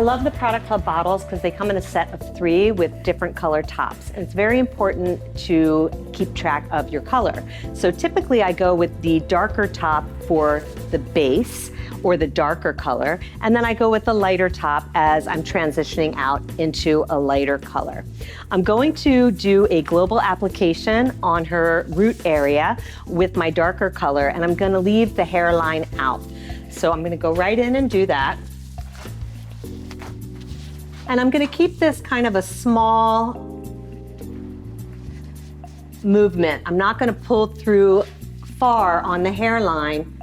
I love the Product Club bottles because they come in a set of 3 with different color tops. And it's very important to keep track of your color. So typically I go with the darker top for the base or the darker color, and then I go with the lighter top as I'm transitioning out into a lighter color. I'm going to do a global application on her root area with my darker color, and I'm gonna leave the hairline out. So I'm gonna go right in and do that. And I'm gonna keep this kind of a small movement. I'm not gonna pull through far on the hairline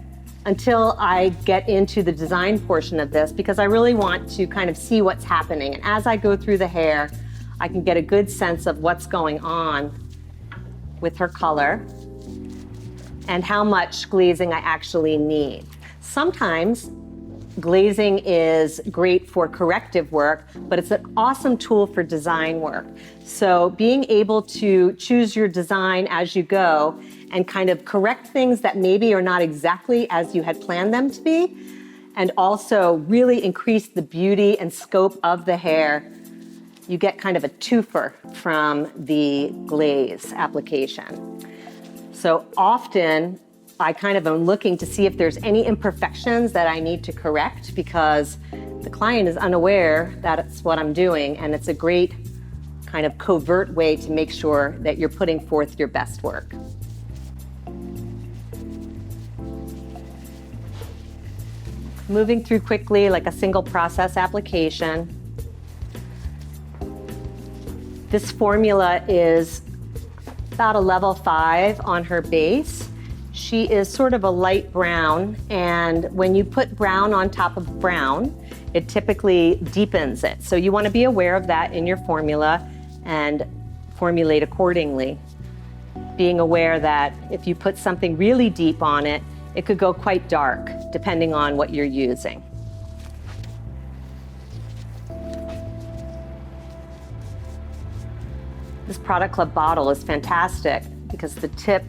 until I get into the design portion of this, because I really want to kind of see what's happening. And as I go through the hair, I can get a good sense of what's going on with her color and how much glazing I actually need. Sometimes glazing is great for corrective work, but it's an awesome tool for design work. So being able to choose your design as you go and kind of correct things that maybe are not exactly as you had planned them to be, and also really increase the beauty and scope of the hair, you get kind of a twofer from the glaze application. So often, I kind of am looking to see if there's any imperfections that I need to correct, because the client is unaware that it's what I'm doing, and it's a great kind of covert way to make sure that you're putting forth your best work. Moving through quickly like a single process application. This formula is about a level 5 on her base. She is sort of a light brown, and when you put brown on top of brown, it typically deepens it. So you want to be aware of that in your formula and formulate accordingly. Being aware that if you put something really deep on it, it could go quite dark, depending on what you're using. This Product Club bottle is fantastic because the tip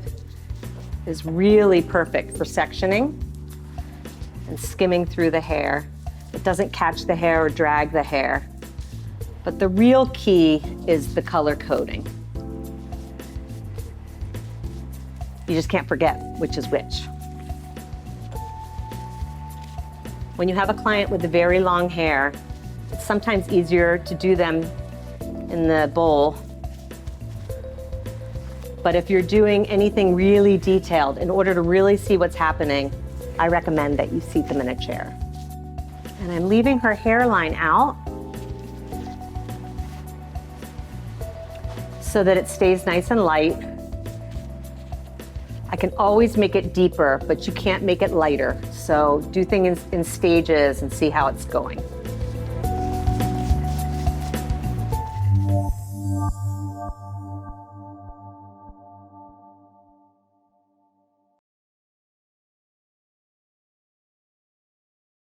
is really perfect for sectioning and skimming through the hair. It doesn't catch the hair or drag the hair. But the real key is the color coding. You just can't forget which is which. When you have a client with very long hair, it's sometimes easier to do them in the bowl. But if you're doing anything really detailed, in order to really see what's happening, I recommend that you seat them in a chair. And I'm leaving her hairline out so that it stays nice and light. I can always make it deeper, but you can't make it lighter. So do things in stages and see how it's going.